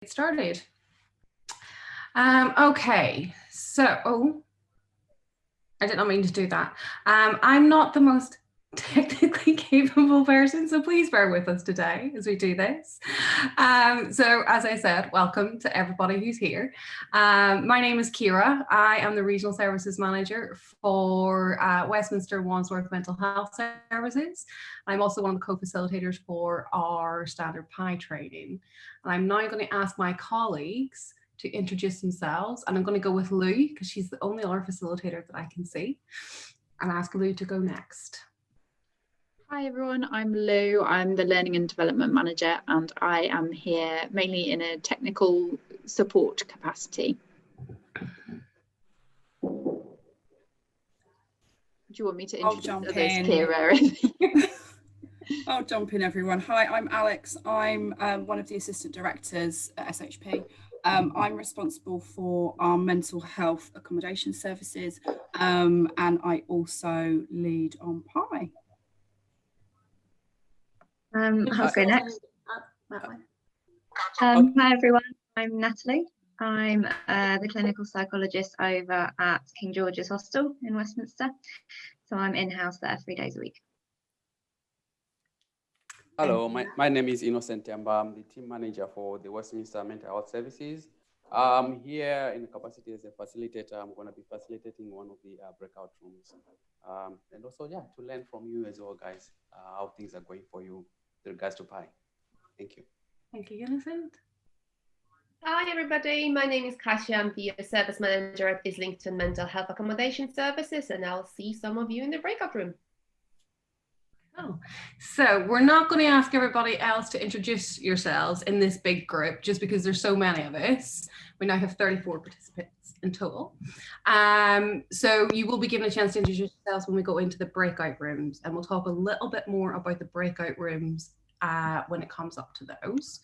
Get started. Okay, so I did not mean to do that. I'm not the most technically capable person, so please bear with us today as we do this. So as I said, welcome to everybody who's here. My name is Kira. I am the Regional Services Manager for Westminster Wandsworth Mental Health Services. I'm also one of the co-facilitators for our Standard PI training. And I'm now going to ask my colleagues to introduce themselves, and I'm going to go with Lou because she's the only other facilitator that I can see, and ask Lou to go next. Hi everyone, I'm Lou. I'm the Learning and Development Manager, and I am here mainly in a technical support capacity. Do you want me to introduce others, Kira? I'll jump in, everyone. Hi, I'm Alex. I'm one of the assistant directors at SHP. I'm responsible for our mental health accommodation services, and I also lead on PI. I'll go next. Hi everyone, I'm Natalie. I'm the clinical psychologist over at King George's Hostel in Westminster. So I'm in-house there 3 days a week. Hello, my name is Innocent Yamba. I'm the team manager for the Westminster Mental Health Services. Here in the capacity as a facilitator, I'm going to be facilitating one of the breakout rooms. And also, yeah, to learn from you as well, guys, how things are going for you with regards to PI. Thank you. Thank you, Innocent. Hi everybody, my name is Kasia. I'm the service manager at Islington Mental Health Accommodation Services, and I'll see some of you in the breakout room. Oh, so we're not going to ask everybody else to introduce yourselves in this big group just because there's so many of us. We now have 34 participants in total. So you will be given a chance to introduce yourselves when we go into the breakout rooms, and we'll talk a little bit more about the breakout rooms when it comes up to those.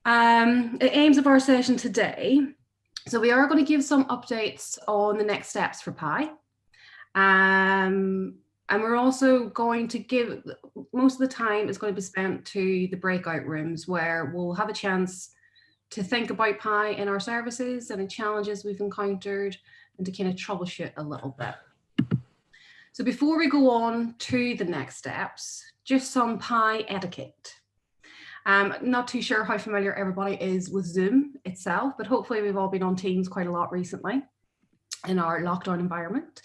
The aims of our session today. So we are going to give some updates on the next steps for PI. And we're also going to give, most of the time is going to be spent to the breakout rooms where we'll have a chance to think about PI in our services and the challenges we've encountered and to kind of troubleshoot a little bit. So before we go on to the next steps, just some PI etiquette. Not too sure how familiar everybody is with Zoom itself, but hopefully we've all been on Teams quite a lot recently in our lockdown environment.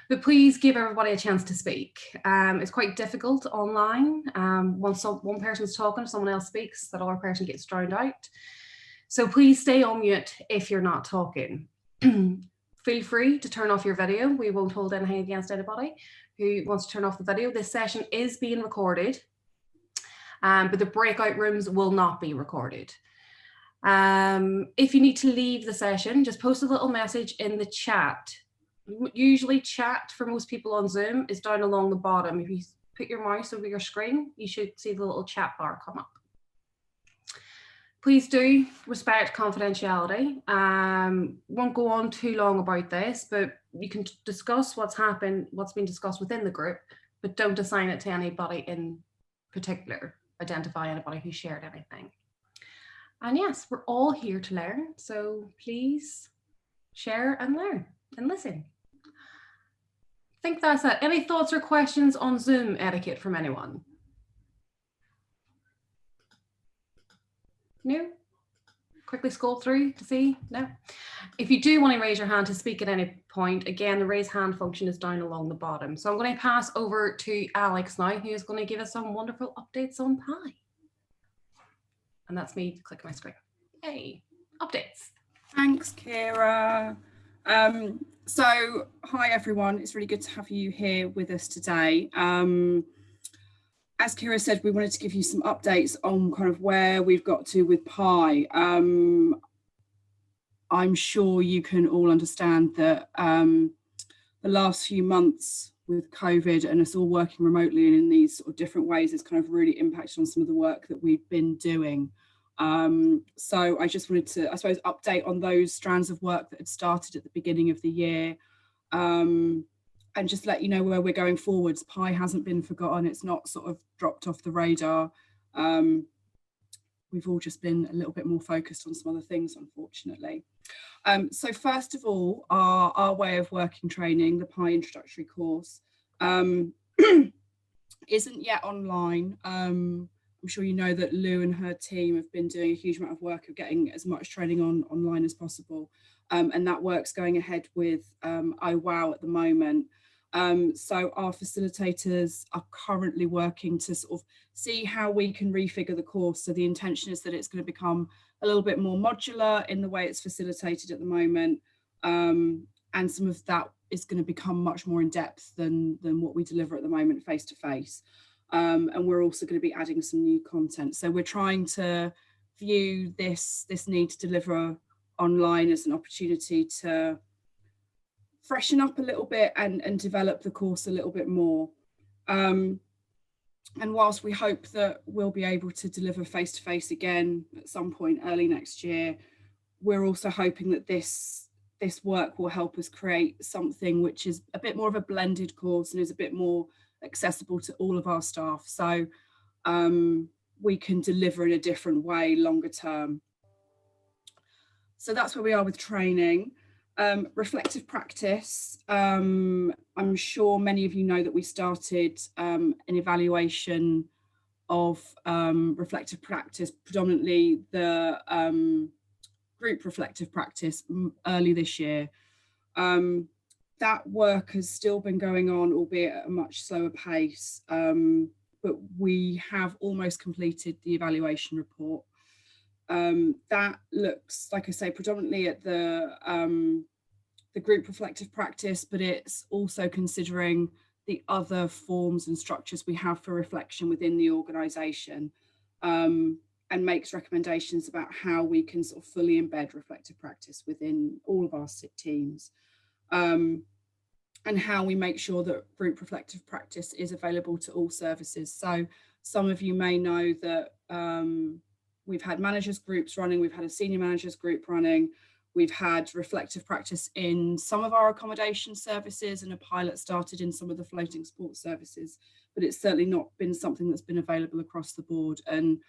But please give everybody a chance to speak. It's quite difficult online. Once one person's talking, if someone else speaks, that other person gets drowned out. So please stay on mute if you're not talking. Feel free to turn off your video. We won't hold anything against anybody who wants to turn off the video. This session is being recorded, but the breakout rooms will not be recorded. If you need to leave the session, just post a little message in the chat. Usually chat for most people on Zoom is down along the bottom. If you put your mouse over your screen, you should see the little chat bar come up. Please do respect confidentiality. Won't go on too long about this, but you can discuss what's been discussed within the group, but don't assign it to anybody in particular, identify anybody who shared anything. And yes, we're all here to learn, so please share and learn and listen. I think that's it. Any thoughts or questions on Zoom etiquette from anyone? No? Quickly scroll through to see? No? If you do want to raise your hand to speak at any point, again, the raise hand function is down along the bottom. So I'm going to pass over to Alex now, who is going to give us some wonderful updates on PI. And that's me clicking my screen. Hey, updates. Thanks, Kira. So hi everyone, it's really good to have you here with us today. As Kira said, we wanted to give you some updates on kind of where we've got to with PI. I'm sure you can all understand that the last few months with COVID and us all working remotely and in these sort of different ways has kind of really impacted on some of the work that we've been doing. So I just wanted to, I suppose, update on those strands of work that had started at the beginning of the year, and just let you know where we're going forwards. PI hasn't been forgotten. It's not sort of dropped off the radar. we've all just been a little bit more focused on some other things, unfortunately. So first of all, our way of working training, the Pi introductory course, isn't yet online. I'm sure you know that Lou and her team have been doing a huge amount of work of getting as much training online as possible. And that work's going ahead with OWOW at the moment. So our facilitators are currently working to sort of see how we can refigure the course. So the intention is that it's going to become a little bit more modular in the way it's facilitated at the moment. And some of that is going to become much more in depth than what we deliver at the moment face to face. And we're also going to be adding some new content. So we're trying to view this need to deliver online as an opportunity to freshen up a little bit and develop the course a little bit more. And whilst we hope that we'll be able to deliver face to face again at some point early next year, we're also hoping that this work will help us create something which is a bit more of a blended course and is a bit more accessible to all of our staff, so we can deliver in a different way longer term. So that's where we are with training. Reflective practice. I'm sure many of you know that we started an evaluation of reflective practice, predominantly the group reflective practice, early this year. That work has still been going on, albeit at a much slower pace, but we have almost completed the evaluation report. That looks, like I say, predominantly at the group reflective practice, but it's also considering the other forms and structures we have for reflection within the organisation, and makes recommendations about how we can sort of fully embed reflective practice within all of our teams. And how we make sure that group reflective practice is available to all services. So some of you may know that we've had managers groups running, we've had a senior managers group running, we've had reflective practice in some of our accommodation services, and a pilot started in some of the floating sports services, but it's certainly not been something that's been available across the board. And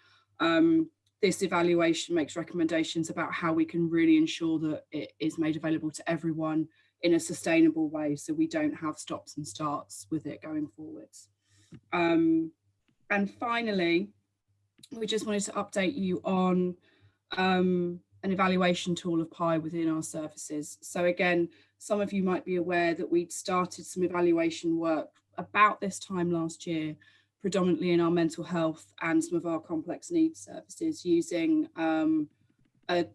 this evaluation makes recommendations about how we can really ensure that it is made available to everyone in a sustainable way, so we don't have stops and starts with it going forwards. And finally, we just wanted to update you on an evaluation tool of Pi within our services. So again, some of you might be aware that we'd started some evaluation work about this time last year, predominantly in our mental health and some of our complex needs services, using a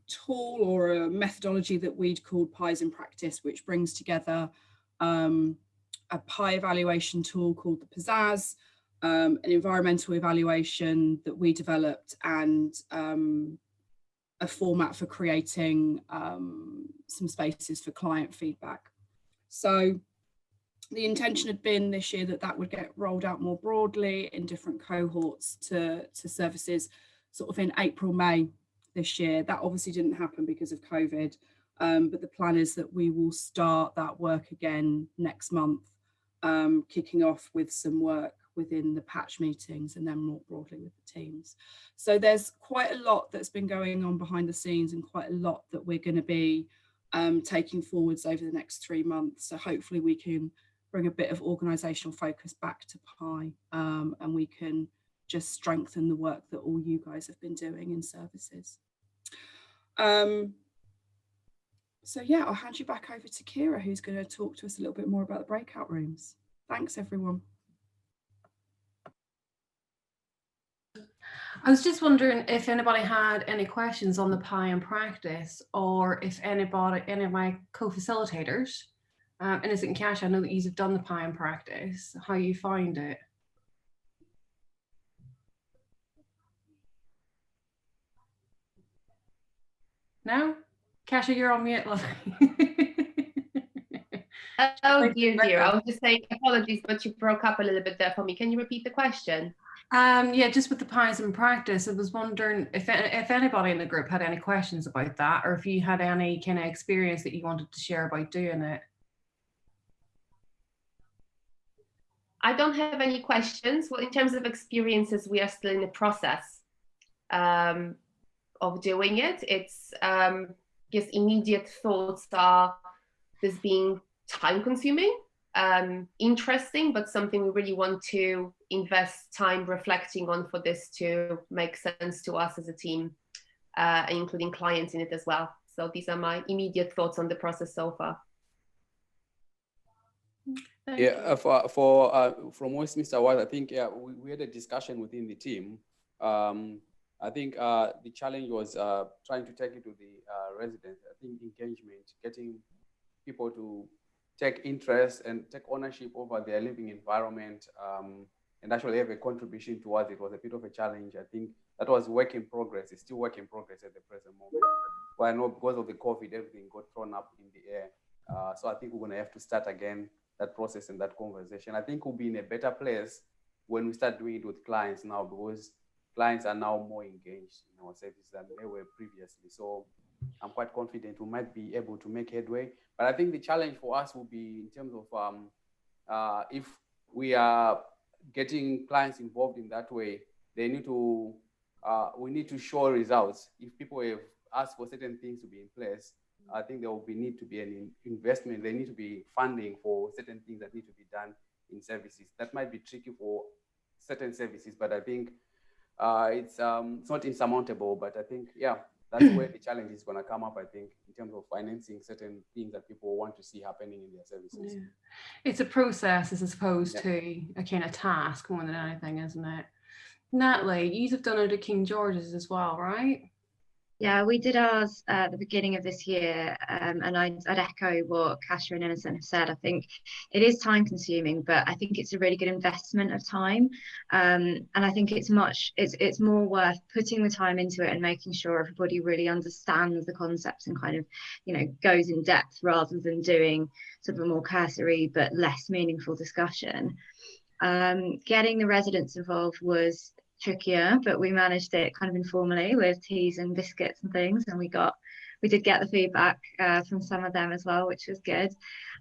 tool or a methodology that we'd called Pi's in Practice, which brings together a Pi evaluation tool called the Pizzazz, an environmental evaluation that we developed, and a format for creating some spaces for client feedback. So the intention had been this year that would get rolled out more broadly in different cohorts to services sort of in April, May this year. That obviously didn't happen because of COVID, but the plan is that we will start that work again next month, kicking off with some work within the patch meetings and then more broadly with the teams. So there's quite a lot that's been going on behind the scenes, and quite a lot that we're going to be taking forwards over the next 3 months. So hopefully we can bring a bit of organisational focus back to Pi, and we can just strengthen the work that all you guys have been doing in services. So yeah, I'll hand you back over to Kira, who's going to talk to us a little bit more about the breakout rooms. Thanks, everyone. I was just wondering if anybody had any questions on the Pi in Practice, or if any of my co-facilitators, Innocent and Cash, I know that you've done the Pi in Practice, how you find it. No? Kasha, you're on mute, love. Oh dear. I was just saying apologies, but you broke up a little bit there for me. Can you repeat the question? Yeah, just with the Pi's in Practice, I was wondering if anybody in the group had any questions about that, or if you had any kind of experience that you wanted to share about doing it. I don't have any questions. Well, in terms of experiences, we are still in the process. of doing it. It's guess immediate thoughts are this being time consuming, interesting, but something we really want to invest time reflecting on for this to make sense to us as a team, including clients in it as well. So these are my immediate thoughts on the process so far. Yeah, from Westminster Ward, I think we had a discussion within the team. I think the challenge was trying to take it to the residents. I think engagement, getting people to take interest and take ownership over their living environment, and actually have a contribution towards it was a bit of a challenge. I think that was work in progress. It's still work in progress at the present moment. But I know because of the COVID, everything got thrown up in the air. So I think we're going to have to start again that process and that conversation. I think we'll be in a better place when we start doing it with clients now, because clients are now more engaged in our service than they were previously. So I'm quite confident we might be able to make headway. But I think the challenge for us will be in terms of if we are getting clients involved in that way, they need to, we need to show results. If people have asked for certain things to be in place, I think there will need to be an investment. There need to be funding for certain things that need to be done in services. That might be tricky for certain services, but I think it's not insurmountable. But I think, yeah, that's where the challenge is going to come up, I think, in terms of financing certain things that people want to see happening in their services. Yeah. It's a process as opposed to a kind of task more than anything, isn't it? Natalie, you've done it at King George's as well, right? Yeah, we did ours at the beginning of this year, and I'd echo what Kasia and Innocent have said. I think it is time consuming, but I think it's a really good investment of time, and I think it's more worth putting the time into it and making sure everybody really understands the concepts and kind of, goes in depth rather than doing sort of a more cursory but less meaningful discussion. Getting the residents involved was trickier, but we managed it kind of informally with teas and biscuits and things, and we did get the feedback from some of them as well, which was good.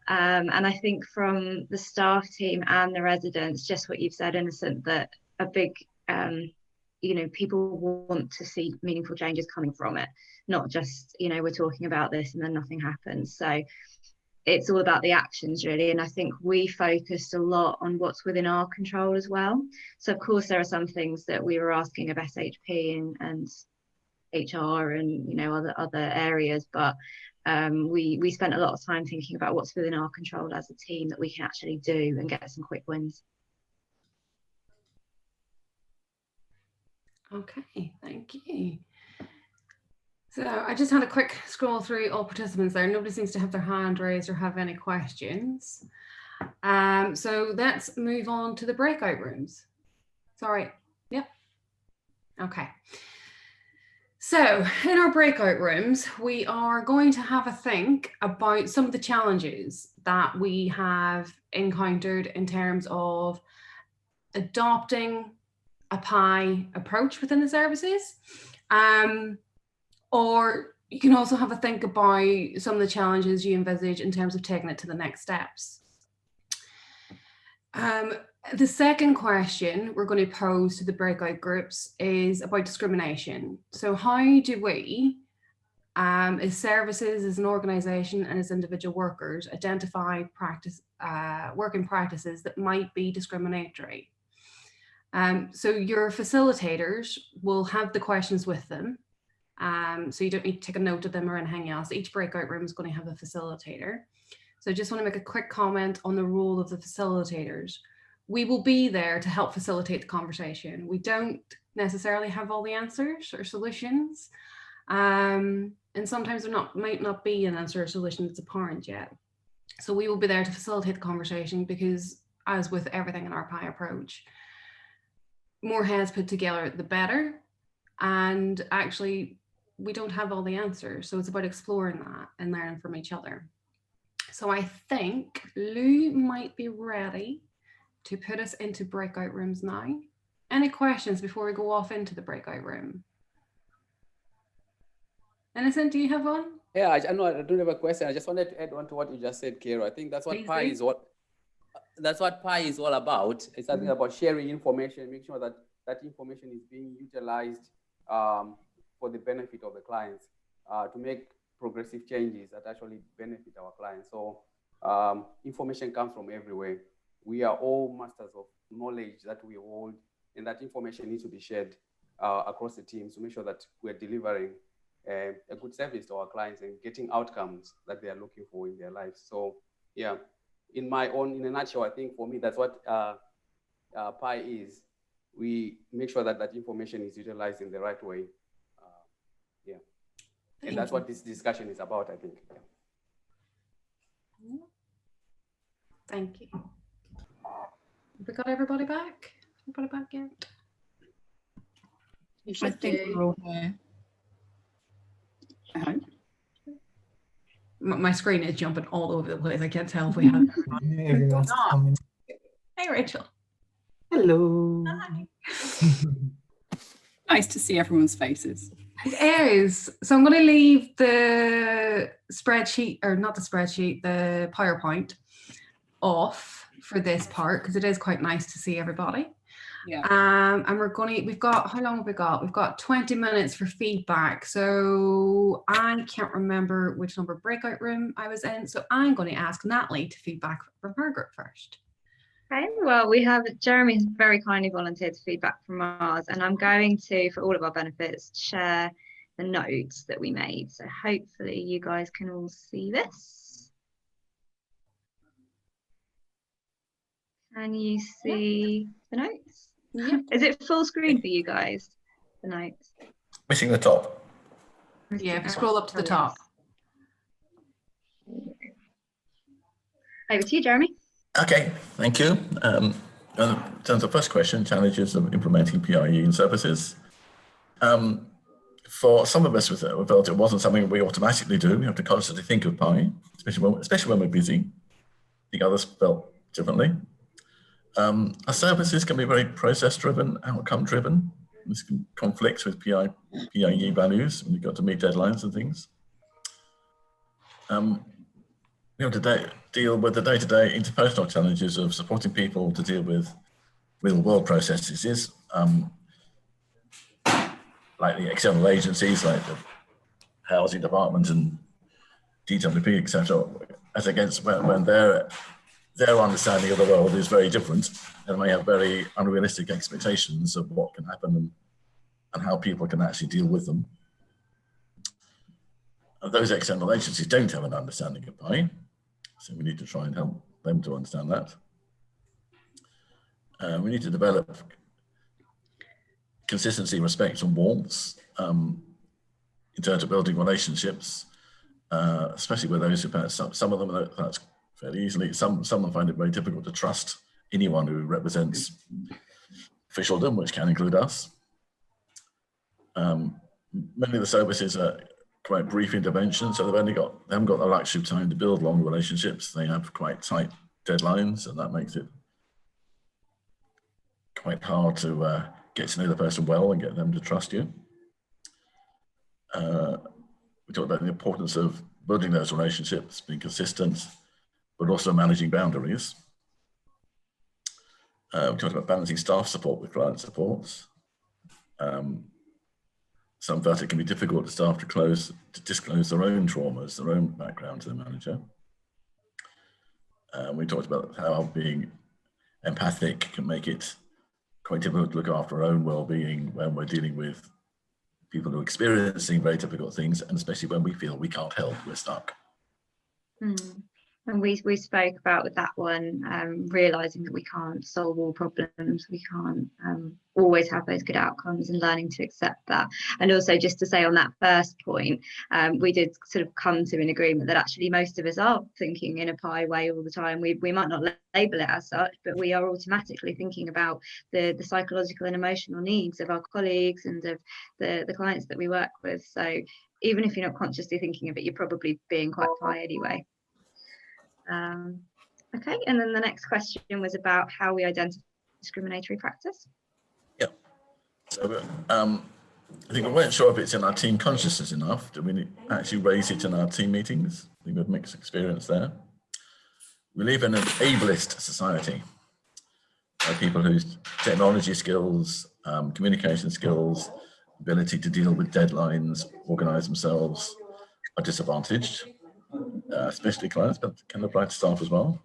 And I think from the staff team and the residents, just what you've said, Innocent, that a big people want to see meaningful changes coming from it, not just we're talking about this and then nothing happens. So it's all about the actions, really. And I think we focused a lot on what's within our control as well. So of course there are some things that we were asking of SHP and HR and other areas, but we spent a lot of time thinking about what's within our control as a team that we can actually do and get some quick wins. Okay, thank you. So I just had a quick scroll through all participants there. Nobody seems to have their hand raised or have any questions. So let's move on to the breakout rooms. Sorry. Yep. Okay. So in our breakout rooms, we are going to have a think about some of the challenges that we have encountered in terms of adopting a PI approach within the services. Or you can also have a think about some of the challenges you envisage in terms of taking it to the next steps. The second question we're going to pose to the breakout groups is about discrimination. So how do we, as services, as an organisation and as individual workers, identify working practices that might be discriminatory? So your facilitators will have the questions with them. So you don't need to take a note of them or anything else. Each breakout room is going to have a facilitator. So I just want to make a quick comment on the role of the facilitators. We will be there to help facilitate the conversation. We don't necessarily have all the answers or solutions. And sometimes there might not be an answer or solution that's apparent yet. So we will be there to facilitate the conversation because, as with everything in our PI approach, more heads put together, the better. And actually, we don't have all the answers. So it's about exploring that and learning from each other. So I think Lou might be ready to put us into breakout rooms now. Any questions before we go off into the breakout room? Innocent, do you have one? Yeah, I don't have a question. I just wanted to add on to what you just said, Kero. I think that's what PI is that's what PI is all about. It's something about sharing information, making sure that that information is being utilized for the benefit of the clients, to make progressive changes that actually benefit our clients. So information comes from everywhere. We are all masters of knowledge that we hold, and that information needs to be shared across the teams to make sure that we're delivering a good service to our clients and getting outcomes that they are looking for in their lives. So yeah, in a nutshell, I think for me, that's what PI is. We make sure that that information is utilized in the right way. Yeah. And that's what this discussion is about, I think. Yeah. Thank you. Have we got everybody back? Everybody back yet? I think we're all here. I hope. My screen is jumping all over the place. I can't tell if we have. Everyone's coming. Hey, Rachel. Hello. Hi. Nice to see everyone's faces. It is. So I'm going to leave the spreadsheet, or not the spreadsheet, the PowerPoint off for this part because it is quite nice to see everybody. Yeah. And we've got, how long have we got? We've got 20 minutes for feedback. So I can't remember which number breakout room I was in. So I'm going to ask Natalie to feedback from her group first. Okay, well, we have Jeremy very kindly volunteered to feedback from ours, and I'm going to, for all of our benefits, share the notes that we made. So hopefully you guys can all see this. Can you see the notes? Yeah. Is it full screen for you guys, the notes? Missing the top. Yeah, if you scroll up to the top. Over to you, Jeremy. Okay, thank you. In terms of the first question, challenges of implementing PIE in services. For some of us, we felt it wasn't something we automatically do. We have to constantly think of PIE, especially when we're busy. I think others felt differently. Our services can be very process-driven, outcome-driven. This can conflict with PIE values when you've got to meet deadlines and things. We have to deal with the day-to-day interpersonal challenges of supporting people to deal with real-world processes, like the external agencies, like the housing department and DWP, etc., as against when their understanding of the world is very different and may have very unrealistic expectations of what can happen and how people can actually deal with them. And those external agencies don't have an understanding of PIE, so we need to try and help them to understand that. We need to develop consistency, respect, and warmth in terms of building relationships, especially with those who perhaps some of them that's fairly easily. Some find it very difficult to trust anyone who represents officialdom, which can include us. Many of the services are quite brief interventions, so they haven't got the luxury of time to build long relationships. They have quite tight deadlines, and that makes it quite hard to get to know the person well and get them to trust you. We talked about the importance of building those relationships, being consistent, but also managing boundaries. We talked about balancing staff support with client support. Some felt it can be difficult for staff to disclose their own traumas, their own background to the manager. We talked about how being empathic can make it quite difficult to look after our own well-being when we're dealing with people who are experiencing very difficult things, and especially when we feel we can't help, we're stuck. And we spoke about with that one, realizing that we can't solve all problems, we can't always have those good outcomes, and learning to accept that. And also, just to say on that first point, we did sort of come to an agreement that actually most of us are thinking in a PIE way all the time. We might not label it as such, but we are automatically thinking about the psychological and emotional needs of our colleagues and of the clients that we work with. So even if you're not consciously thinking of it, you're probably being quite PIE anyway. Okay, and then the next question was about how we identify discriminatory practice. Yeah, so I think we weren't sure if it's in our team consciousness enough. Do we actually raise it in our team meetings? I think we've mixed experience there. We live in an ableist society. People whose technology skills, communication skills ability to deal with deadlines, organise themselves, are disadvantaged, especially clients, but can apply to staff as well.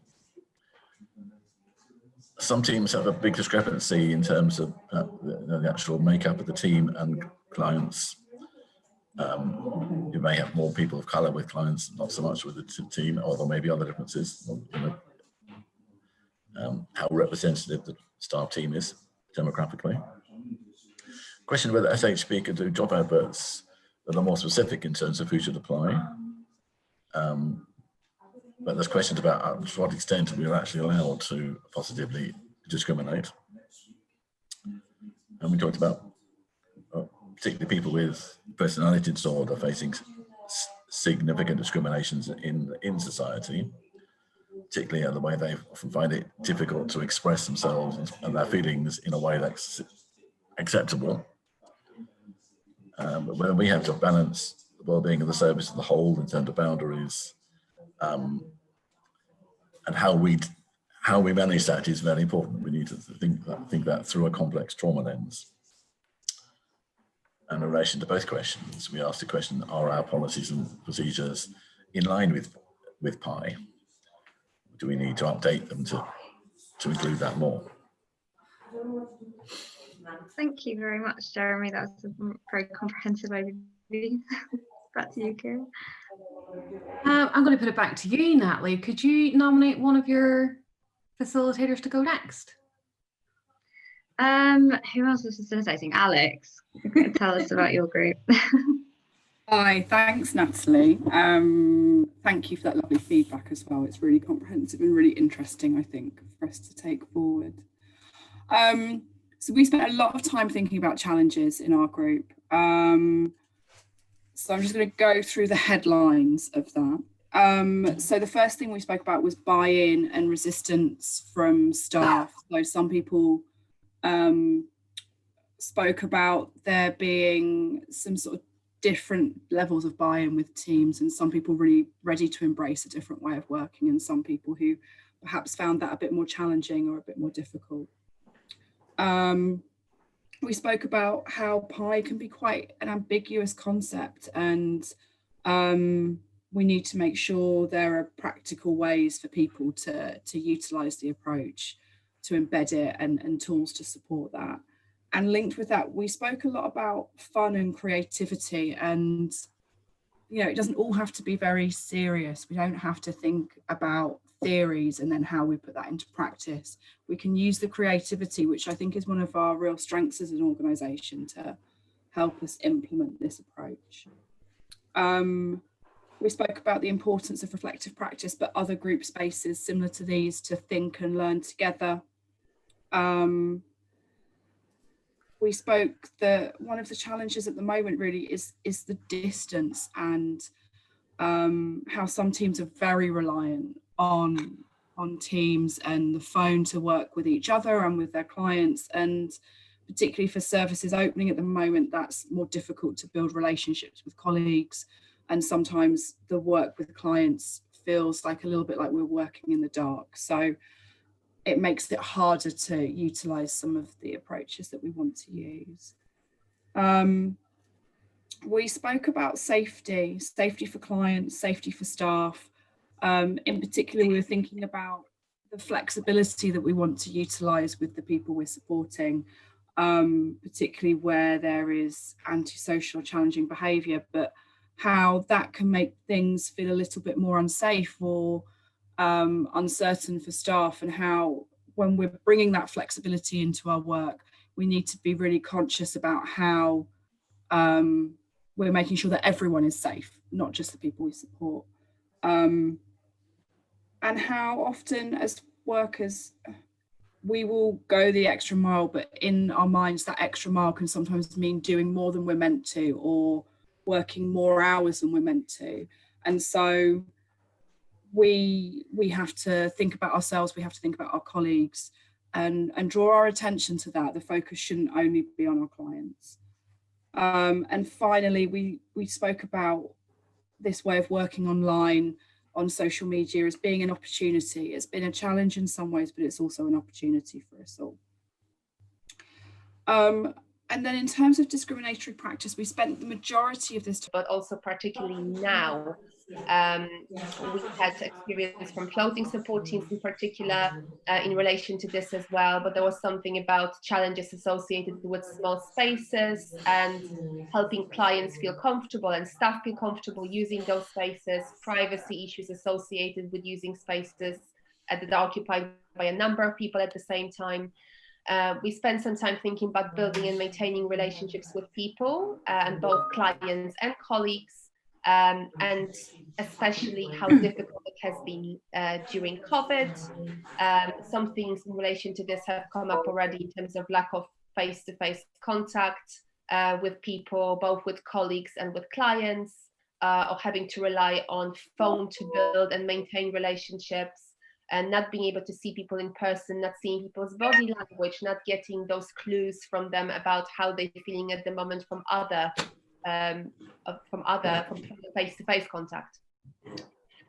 Some teams have a big discrepancy in terms of the actual makeup of the team and clients. You may have more people of colour with clients, not so much with the team, or there may be other differences. How representative the staff team is demographically. Question whether SHP could do job adverts that are more specific in terms of who should apply. But there's questions about to what extent we are actually allowed to positively discriminate. And we talked about particularly people with personality disorder facing significant discriminations in society, particularly in the way they often find it difficult to express themselves and their feelings in a way that's acceptable. But when we have to balance the well-being of the service as a whole in terms of boundaries, and how we manage that is very important. We need to think that through a complex trauma lens. And in relation to both questions, we asked the question: are our policies and procedures in line with PI? Do we need to update them to include that more? Thank you very much, Jeremy. That was a very comprehensive overview. Back to you, Kira. I'm going to put it back to you, Natalie. Could you nominate one of your facilitators to go next? Who else was facilitating? Alex, tell us about your group. Hi, thanks, Natalie. Thank you for that lovely feedback as well. It's really comprehensive and really interesting, I think, for us to take forward. So we spent a lot of time thinking about challenges in our group. So I'm just going to go through the headlines of that. So the first thing we spoke about was buy-in and resistance from staff. So some people spoke about there being some sort of different levels of buy-in with teams, and some people really ready to embrace a different way of working, and some people who perhaps found that a bit more challenging or a bit more difficult. We spoke about how PI can be quite an ambiguous concept, and we need to make sure there are practical ways for people to utilise the approach, to embed it, and tools to support that. And linked with that, we spoke a lot about fun and creativity, and it doesn't all have to be very serious. We don't have to think about theories and then how we put that into practice. We can use the creativity, which I think is one of our real strengths as an organisation, to help us implement this approach. We spoke about the importance of reflective practice, but other group spaces similar to these to think and learn together. We spoke that one of the challenges at the moment really is the distance, and how some teams are very reliant on Teams and the phone to work with each other and with their clients, and particularly for services opening at the moment, that's more difficult to build relationships with colleagues, and sometimes the work with clients feels like a little bit like we're working in the dark. So it makes it harder to utilise some of the approaches that we want to use. We spoke about safety for clients, safety for staff. In particular, we were thinking about the flexibility that we want to utilise with the people we're supporting, particularly where there is antisocial, challenging behaviour, but how that can make things feel a little bit more unsafe or uncertain for staff, and how when we're bringing that flexibility into our work, we need to be really conscious about how we're making sure that everyone is safe, not just the people we support. And how often as workers, we will go the extra mile, but in our minds, that extra mile can sometimes mean doing more than we're meant to, or working more hours than we're meant to. And so we have to think about ourselves, we have to think about our colleagues, and draw our attention to that. The focus shouldn't only be on our clients. And finally, we spoke about this way of working online on social media as being an opportunity. It's been a challenge in some ways, but it's also an opportunity for us all. And then in terms of discriminatory practice, we spent the majority of this time. But also particularly now, we had experience from floating support teams in particular in relation to this as well, but there was something about challenges associated with small spaces and helping clients feel comfortable and staff feel comfortable using those spaces, privacy issues associated with using spaces that are occupied by a number of people at the same time. We spent some time thinking about building and maintaining relationships with people, and both clients and colleagues, and especially how difficult it has been during COVID. Some things in relation to this have come up already in terms of lack of face-to-face contact with people, both with colleagues and with clients, or having to rely on phone to build and maintain relationships, and not being able to see people in person, not seeing people's body language, not getting those clues from them about how they're feeling at the moment from face-to-face contact.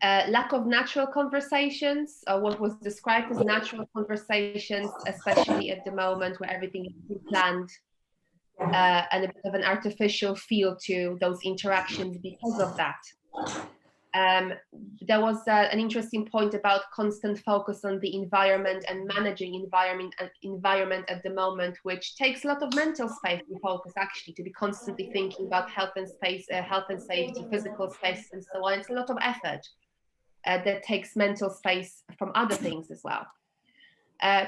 Lack of natural conversations, what was described as natural conversations, especially at the moment where everything is planned, and a bit of an artificial feel to those interactions because of that. There was an interesting point about constant focus on the environment and managing environment at the moment, which takes a lot of mental space and focus, actually, to be constantly thinking about health and safety, physical space, and so on. It's a lot of effort that takes mental space from other things as well.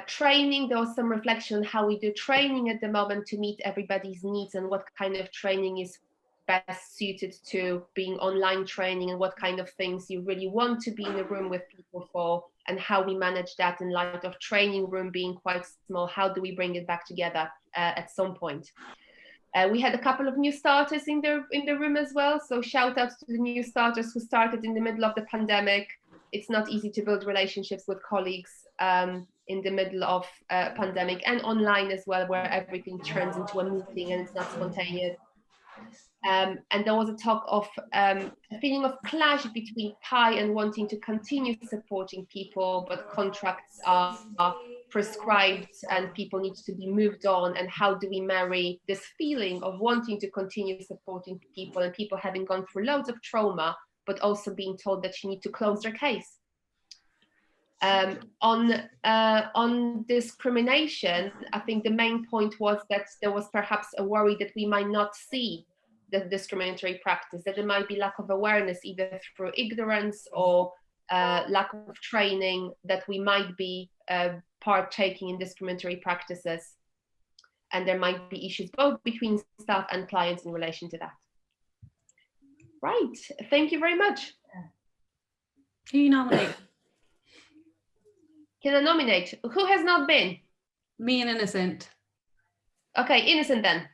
Training, there was some reflection on how we do training at the moment to meet everybody's needs and what kind of training is best suited to being online training and what kind of things you really want to be in a room with people for, and how we manage that in light of training room being quite small. How do we bring it back together at some point? We had a couple of new starters in the room as well, so shout out to the new starters who started in the middle of the pandemic. It's not easy to build relationships with colleagues in the middle of pandemic, and online as well, where everything turns into a meeting and it's not spontaneous. And there was a talk of a feeling of clash between PI and wanting to continue supporting people, but contracts are prescribed and people need to be moved on. And how do we marry this feeling of wanting to continue supporting people and people having gone through loads of trauma, but also being told that you need to close their case? On discrimination, I think the main point was that there was perhaps a worry that we might not see the discriminatory practice, that there might be lack of awareness either through ignorance or lack of training, that we might be partaking in discriminatory practices, and there might be issues both between staff and clients in relation to that. Right, thank you very much. Who you nominate? Can I nominate? Who has not been? Me and Innocent. Okay, Innocent then.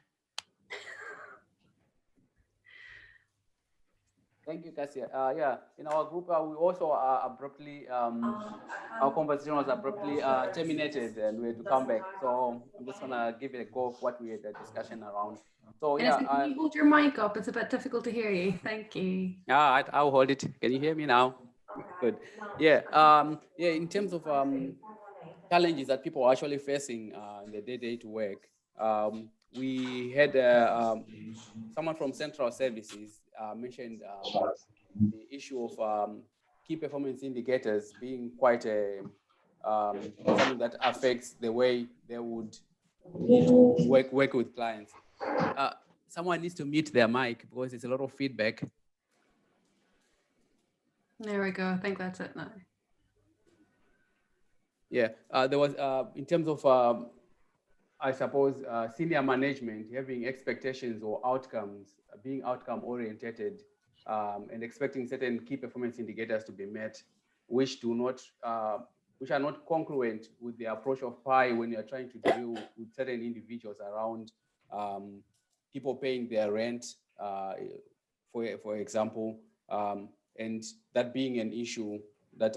Thank you, Cassia. Yeah, in our group, we also abruptly, our conversation was abruptly terminated and we had to come back. So I'm just gonna give it a go of what we had a discussion around. So yeah. Can you hold your mic up? It's a bit difficult to hear you. Thank you. Yeah, I'll hold it. Can you hear me now? Good. Yeah. Yeah. In terms of challenges that people are actually facing in the day-to-day work, we had someone from Central Services mentioned the issue of key performance indicators being quite a something that affects the way they would need to work with clients. Someone needs to mute their mic because there's a lot of feedback. There we go. I think that's it now. Yeah, there was, in terms of, I suppose, senior management having expectations or outcomes, being outcome oriented, and expecting certain key performance indicators to be met, which do not, which are not congruent with the approach of PI when you're trying to deal with certain individuals around people paying their rent, for example, and that being an issue that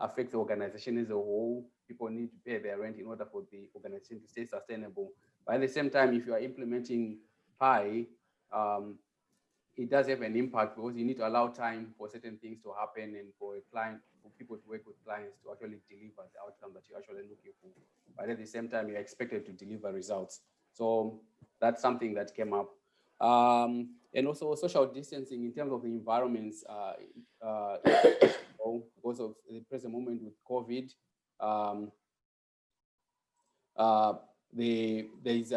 affects the organization as a whole. People need to pay their rent in order for the organization to stay sustainable. But at the same time, if you are implementing PI, it does have an impact because you need to allow time for certain things to happen and for a client, for people to work with clients to actually deliver the outcome that you're actually looking for. But at the same time, you're expected to deliver results. So that's something that came up. And also social distancing in terms of the environments, because of the present moment with COVID, there's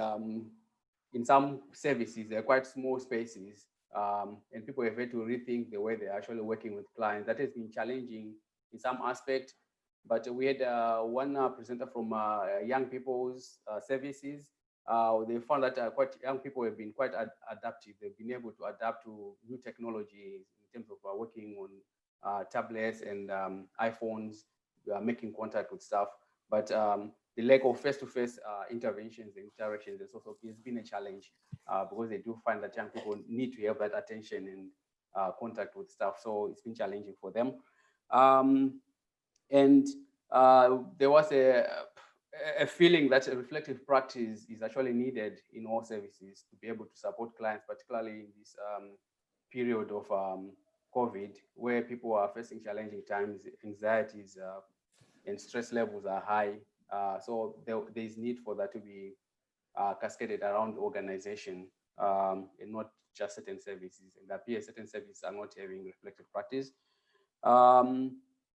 in some services, they're quite small spaces, and people have had to rethink the way they're actually working with clients. That has been challenging in some aspect, but we had one presenter from young people's services. They found that young people have been quite adaptive. They've been able to adapt to new technology in terms of working on tablets and iPhones, making contact with staff. But the lack of face-to-face interventions and interactions has also been a challenge because they do find that young people need to have that attention and contact with staff. So it's been challenging for them. And there was a feeling that a reflective practice is actually needed in all services to be able to support clients, particularly in this period of COVID, where people are facing challenging times, anxieties and stress levels are high. So there's need for that to be cascaded around organization and not just certain services. And it appears certain services are not having reflective practice.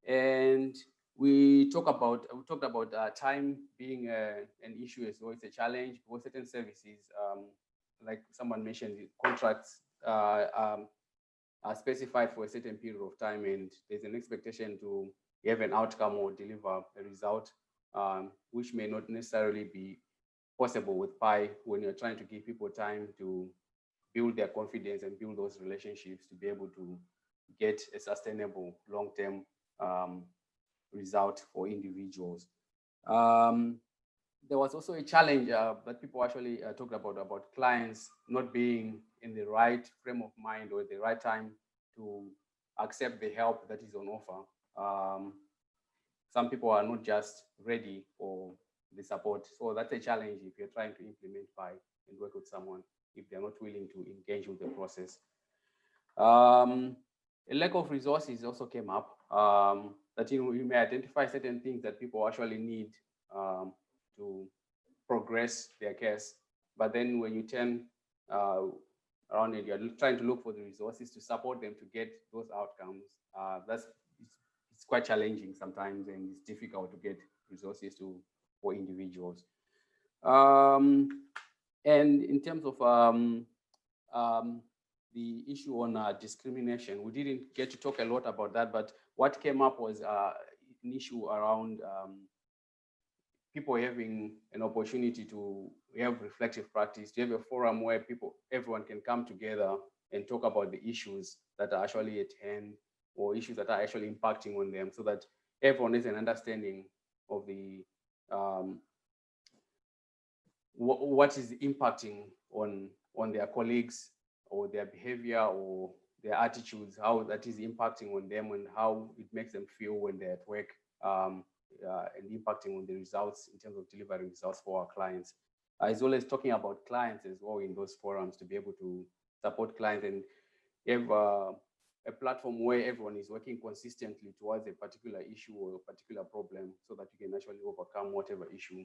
And we talked about time being an issue as well. It's a challenge because certain services, like someone mentioned, contracts are specified for a certain period of time, and there's an expectation to have an outcome or deliver a result, which may not necessarily be possible with Pi when you're trying to give people time to build their confidence and build those relationships to be able to get a sustainable long-term result for individuals. There was also a challenge that people actually talked about clients not being in the right frame of mind or the right time to accept the help that is on offer. Some people are not just ready for the support. So that's a challenge if you're trying to implement Pi and work with someone, if they're not willing to engage with the process. A lack of resources also came up, that you may identify certain things that people actually need to progress their case. But then when you turn around it, you're trying to look for the resources to support them to get those outcomes. It's quite challenging sometimes, and it's difficult to get resources for individuals. And in terms of the issue on discrimination, we didn't get to talk a lot about that, but what came up was an issue around people having an opportunity to have reflective practice, to have a forum where everyone can come together and talk about the issues that are actually at hand or issues that are actually impacting on them, so that everyone has an understanding of the what is impacting on their colleagues or their behavior or their attitudes, how that is impacting on them and how it makes them feel when they're at work, and impacting on the results in terms of delivering results for our clients. As well as talking about clients as well in those forums to be able to support clients and have a platform where everyone is working consistently towards a particular issue or a particular problem, so that you can actually overcome whatever issue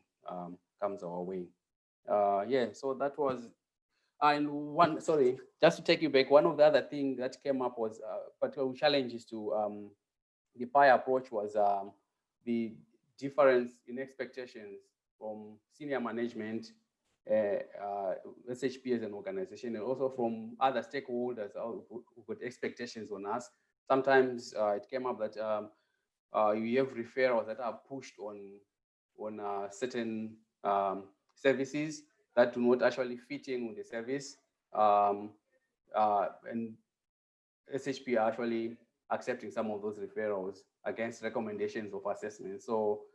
comes our way. Yeah, so that was, and just to take you back, one of the other things that came up was particular challenges to the Pi approach was the difference in expectations from senior management, SHP as an organization, and also from other stakeholders who got expectations on us. Sometimes it came up that you have referrals that are pushed on certain services that do not actually fit in with the service, and SHP are actually accepting some of those referrals against recommendations of assessment. So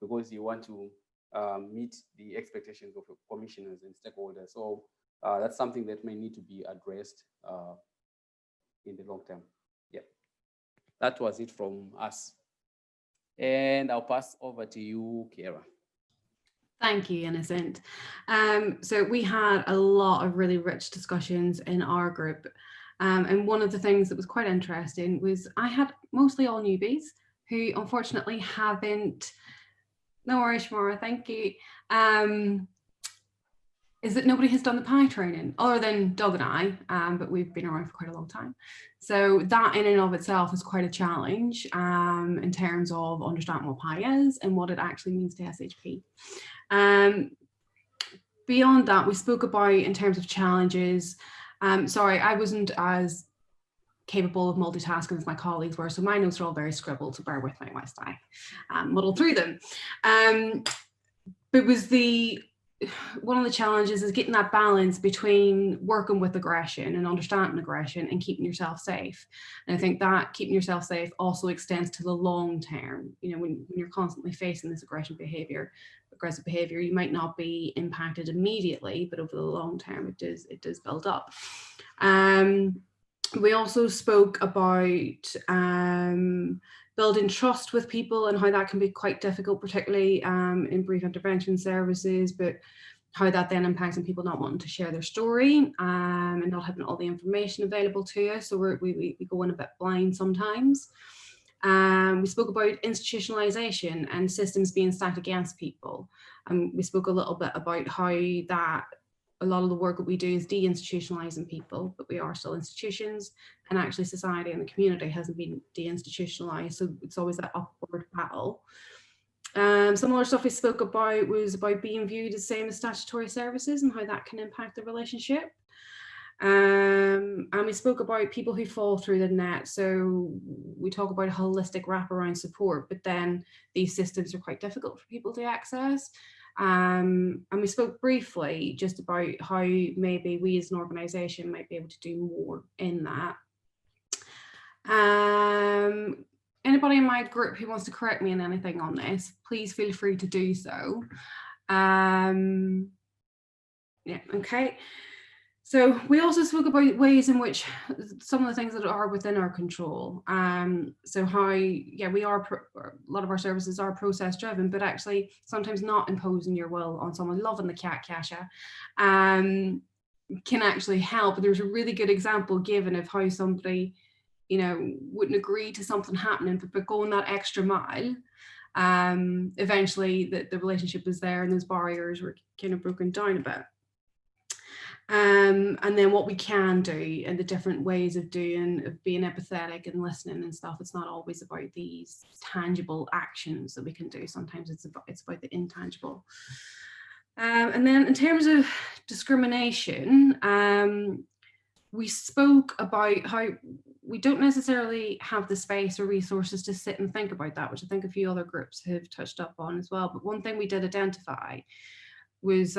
because you want to meet the expectations of commissioners and stakeholders. So that's something that may need to be addressed in the long term. Yeah, that was it from us. And I'll pass over to you, Kira. Thank you, Innocent. So we had a lot of really rich discussions in our group. And one of the things that was quite interesting was I had mostly all newbies who unfortunately haven't, no worries, Shmara, thank you. is that nobody has done the pie training other than Doug and I, but we've been around for quite a long time. So that in and of itself is quite a challenge in terms of understanding what pie is and what it actually means to SHP. Beyond that, we spoke about in terms of challenges. Sorry, I wasn't as capable of multitasking as my colleagues were, so my notes are all very scribbled, so bear with me whilst I muddle through them. But one of the challenges is getting that balance between working with aggression and understanding aggression and keeping yourself safe. And I think that keeping yourself safe also extends to the long term. You know, when you're constantly facing this aggressive behavior, you might not be impacted immediately, but over the long term, it does build up. We also spoke about building trust with people and how that can be quite difficult, particularly in brief intervention services, but how that then impacts on people not wanting to share their story and not having all the information available to us. So we go in a bit blind sometimes. We spoke about institutionalization and systems being stacked against people. We spoke a little bit about how that a lot of the work that we do is deinstitutionalizing people, but we are still institutions, and actually society and the community hasn't been deinstitutionalized. So it's always that upward battle. Some other stuff we spoke about was about being viewed as same as statutory services and how that can impact the relationship. And we spoke about people who fall through the net. So we talk about holistic wraparound support, but then these systems are quite difficult for people to access. And we spoke briefly just about how maybe we as an organisation might be able to do more in that. Anybody in my group who wants to correct me on anything on this, please feel free to do so. Yeah, okay. So we also spoke about ways in which some of the things that are within our control. So how, yeah, a lot of our services are process driven, but actually sometimes not imposing your will on someone. Loving the cat, Kasha, can actually help. There's a really good example given of how somebody, you know, wouldn't agree to something happening, but going that extra mile, eventually the relationship was there and those barriers were kind of broken down a bit. And then what we can do and the different ways of being empathetic and listening and stuff. It's not always about these tangible actions that we can do. Sometimes it's about the intangible. And then in terms of discrimination, we spoke about how we don't necessarily have the space or resources to sit and think about that, which I think a few other groups have touched up on as well. But one thing we did identify was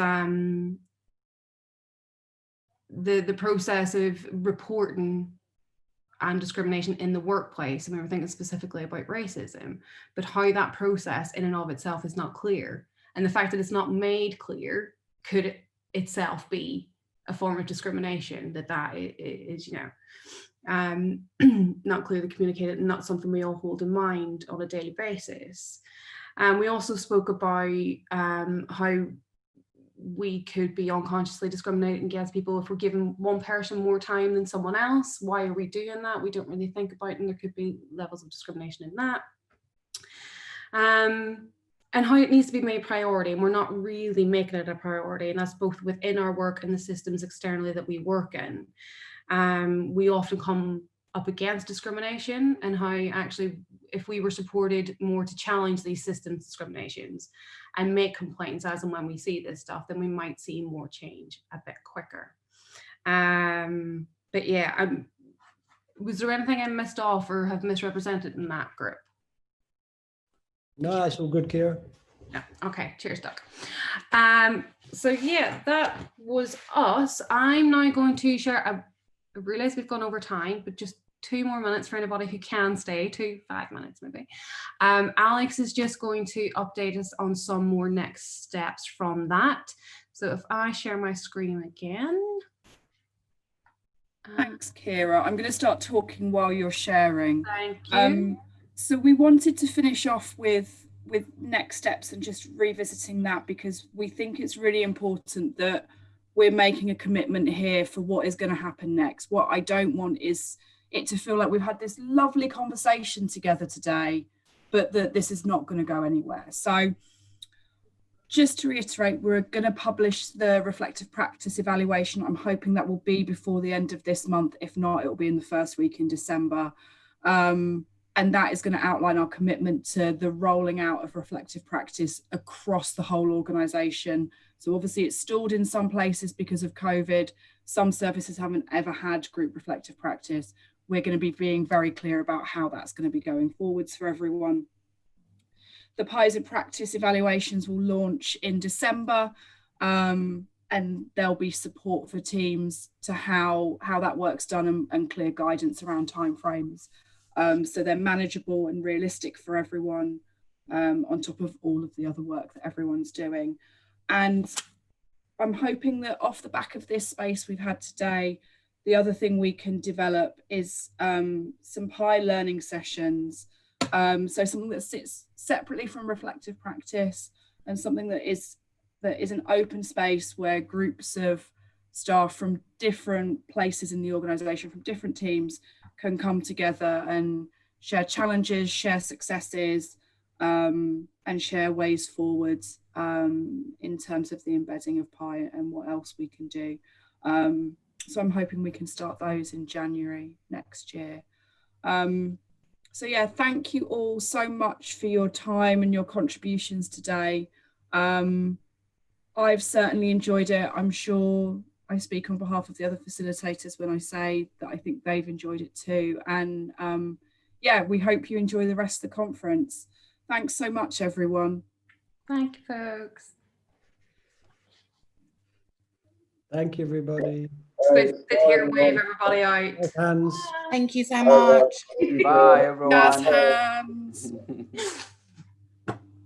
the process of reporting and discrimination in the workplace. And we were thinking specifically about racism, but how that process in and of itself is not clear. And the fact that it's not made clear could itself be a form of discrimination, that is, you know, not clearly communicated and not something we all hold in mind on a daily basis. And we also spoke about how we could be unconsciously discriminating against people if we're giving one person more time than someone else. Why are we doing that? We don't really think about it, and there could be levels of discrimination in that. And how it needs to be made priority, and we're not really making it a priority, and that's both within our work and the systems externally that we work in. We often come up against discrimination, and how actually if we were supported more to challenge these systems discriminations and make complaints as and when we see this stuff, then we might see more change a bit quicker. But yeah, was there anything I missed off or have misrepresented in that group? No, that's all good, Kira. Yeah. Okay, cheers, Doug. So yeah, that was us. I'm now going to share, I realize we've gone over time, but just 2 more minutes for anybody who can stay, 5 minutes maybe. Alex is just going to update us on some more next steps from that. So if I share my screen again. Thanks, Kira. I'm going to start talking while you're sharing. Thank you. So we wanted to finish off with next steps and just revisiting that, because we think it's really important that we're making a commitment here for what is going to happen next. What I don't want is it to feel like we've had this lovely conversation together today, but that this is not going to go anywhere. So just to reiterate, we're going to publish the reflective practice evaluation. I'm hoping that will be before the end of this month. If not, it will be in the first week in December. And that is going to outline our commitment to the rolling out of reflective practice across the whole organisation. So obviously it's stalled in some places because of COVID. Some services haven't ever had group reflective practice. We're going to be being very clear about how that's going to be going forwards for everyone. The Pies in Practice evaluations will launch in December, and there'll be support for teams to how that work's done and clear guidance around timeframes. So they're manageable and realistic for everyone, on top of all of the other work that everyone's doing. And I'm hoping that off the back of this space we've had today, the other thing we can develop is some Pi learning sessions. So something that sits separately from reflective practice, and something that is an open space where groups of staff from different places in the organisation, from different teams, can come together and share challenges, share successes, and share ways forwards in terms of the embedding of Pi and what else we can do. So I'm hoping we can start those in January next year. So yeah, thank you all so much for your time and your contributions today. I've certainly enjoyed it. I'm sure I speak on behalf of the other facilitators when I say that I think they've enjoyed it too. And yeah, we hope you enjoy the rest of the conference. Thanks so much, everyone. Thank you, folks. Thank you, everybody. It's good to hear and wave everybody out. Hands. Thank you so much. Bye, everyone. Jazz hands.